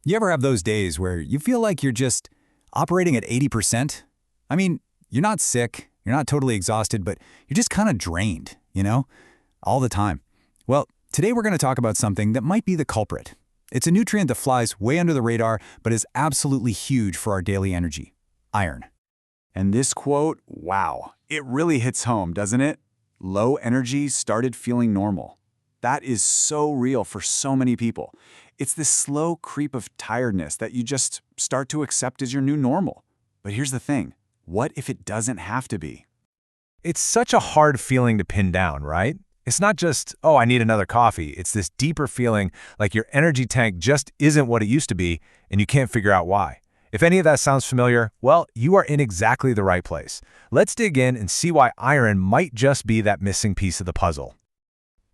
You ever have those days where you feel like you're just operating at 80%? I mean, you're not sick, you're not totally exhausted, but you're just kind of drained, all the time. Well, today we're going to talk about something that might be the culprit. It's a nutrient that flies way under the radar, but is absolutely huge for our daily energy: iron. And this quote, wow, it really hits home, doesn't it? Low energy started feeling normal. That is so real for so many people. It's this slow creep of tiredness that you just start to accept as your new normal. But here's the thing. What if it doesn't have to be? It's such a hard feeling to pin down, right? It's not just, oh, I need another coffee. It's this deeper feeling like your energy tank just isn't what it used to be, and you can't figure out why. If any of that sounds familiar, well, you are in exactly the right place. Let's dig in and see why iron might just be that missing piece of the puzzle.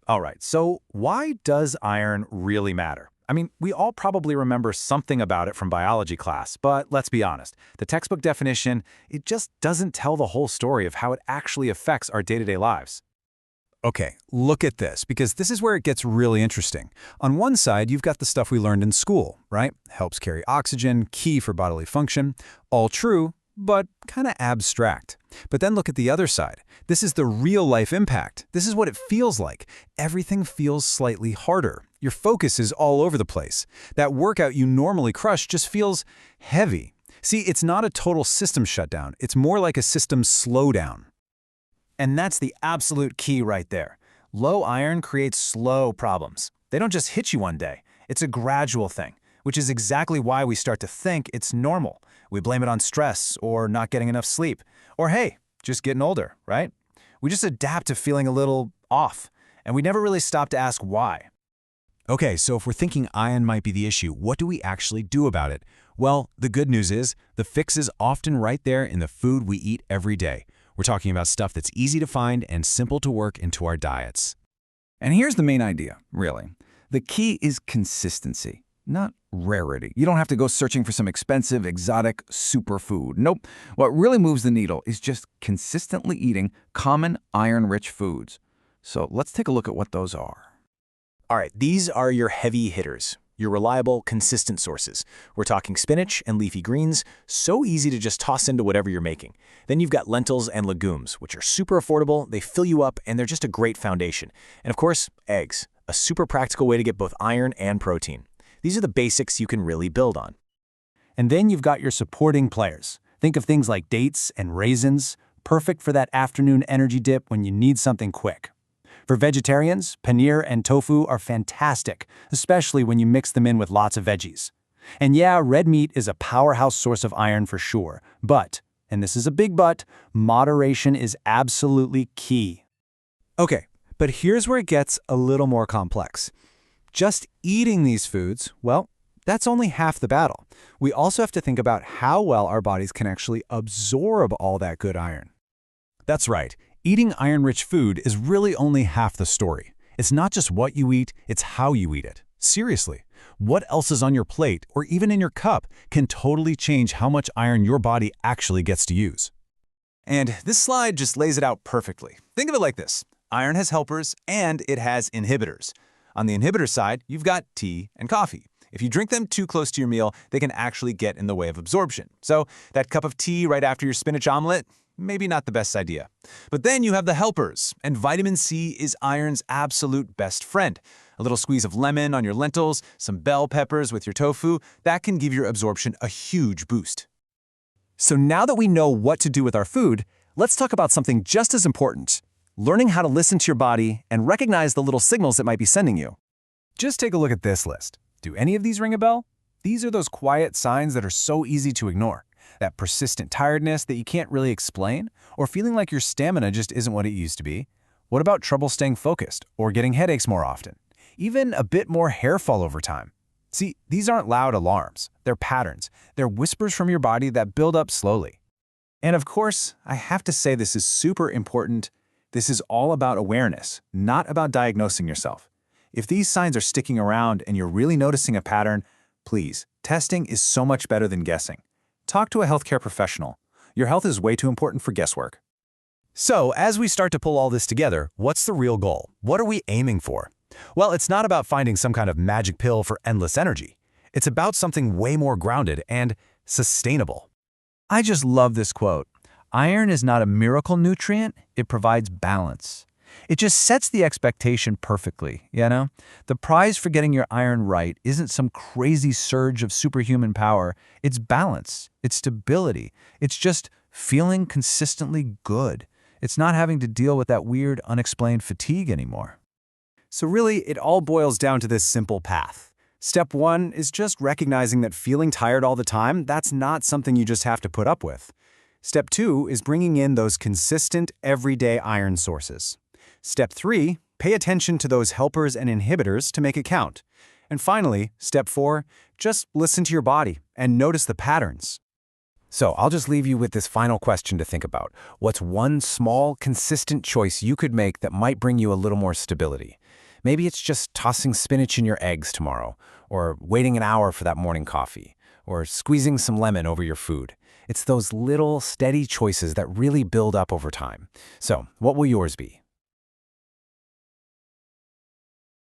All right, so why does iron really matter? I mean, we all probably remember something about it from biology class, but let's be honest. The textbook definition, it just doesn't tell the whole story of how it actually affects our day-to-day lives. Okay, look at this, because this is where it gets really interesting. On one side, you've got the stuff we learned in school, right? Helps carry oxygen, key for bodily function. All true, but kind of abstract. But then look at the other side. This is the real-life impact. This is what it feels like. Everything feels slightly harder. Your focus is all over the place. That workout you normally crush just feels heavy. See, it's not a total system shutdown. It's more like a system slowdown. And that's the absolute key right there. Low iron creates slow problems. They don't just hit you one day. It's a gradual thing, which is exactly why we start to think it's normal. We blame it on stress or not getting enough sleep. Or hey, just getting older, right? We just adapt to feeling a little off, and we never really stop to ask why. Okay, so if we're thinking iron might be the issue, what do we actually do about it? Well, the good news is the fix is often right there in the food we eat every day. We're talking about stuff that's easy to find and simple to work into our diets. And here's the main idea, really. The key is consistency, not rarity. You don't have to go searching for some expensive, exotic superfood. Nope. What really moves the needle is just consistently eating common iron-rich foods. So let's take a look at what those are. All right, these are your heavy hitters, your reliable, consistent sources. We're talking spinach and leafy greens, so easy to just toss into whatever you're making. Then you've got lentils and legumes, which are super affordable, they fill you up, and they're just a great foundation. And of course, eggs, a super practical way to get both iron and protein. These are the basics you can really build on. And then you've got your supporting players. Think of things like dates and raisins, perfect for that afternoon energy dip when you need something quick. For vegetarians, paneer and tofu are fantastic, especially when you mix them in with lots of veggies. And yeah, red meat is a powerhouse source of iron for sure, but, and this is a big but, moderation is absolutely key. Okay, but here's where it gets a little more complex. Just eating these foods, well, that's only half the battle. We also have to think about how well our bodies can actually absorb all that good iron. That's right. Eating iron-rich food is really only half the story. It's not just what you eat, it's how you eat it. Seriously, what else is on your plate or even in your cup can totally change how much iron your body actually gets to use. And this slide just lays it out perfectly. Think of it like this. Iron has helpers and it has inhibitors. On the inhibitor side, you've got tea and coffee. If you drink them too close to your meal, they can actually get in the way of absorption. So that cup of tea right after your spinach omelet, maybe not the best idea. But then you have the helpers, and vitamin C is iron's absolute best friend. A little squeeze of lemon on your lentils, some bell peppers with your tofu, that can give your absorption a huge boost. So now that we know what to do with our food, let's talk about something just as important: learning how to listen to your body and recognize the little signals it might be sending you. Just take a look at this list. Do any of these ring a bell? These are those quiet signs that are so easy to ignore. That persistent tiredness that you can't really explain, or feeling like your stamina just isn't what it used to be. What about trouble staying focused, or getting headaches more often? Even a bit more hair fall over time. See, these aren't loud alarms. They're patterns. They're whispers from your body that build up slowly. And of course, I have to say this is super important. This is all about awareness, not about diagnosing yourself. If these signs are sticking around and you're really noticing a pattern, please, testing is so much better than guessing. Talk to a healthcare professional. Your health is way too important for guesswork. So, as we start to pull all this together, what's the real goal? What are we aiming for? Well, it's not about finding some kind of magic pill for endless energy. It's about something way more grounded and sustainable. I just love this quote. Iron is not a miracle nutrient, it provides balance. It just sets the expectation perfectly, you know? The prize for getting your iron right isn't some crazy surge of superhuman power. It's balance. It's stability. It's just feeling consistently good. It's not having to deal with that weird, unexplained fatigue anymore. So really, it all boils down to this simple path. Step 1 is just recognizing that feeling tired all the time, that's not something you just have to put up with. Step 2 is bringing in those consistent, everyday iron sources. Step 3, pay attention to those helpers and inhibitors to make it count. And finally, step 4, just listen to your body and notice the patterns. So I'll just leave you with this final question to think about. What's one small, consistent choice you could make that might bring you a little more stability? Maybe it's just tossing spinach in your eggs tomorrow, or waiting an hour for that morning coffee, or squeezing some lemon over your food. It's those little, steady choices that really build up over time. So, what will yours be?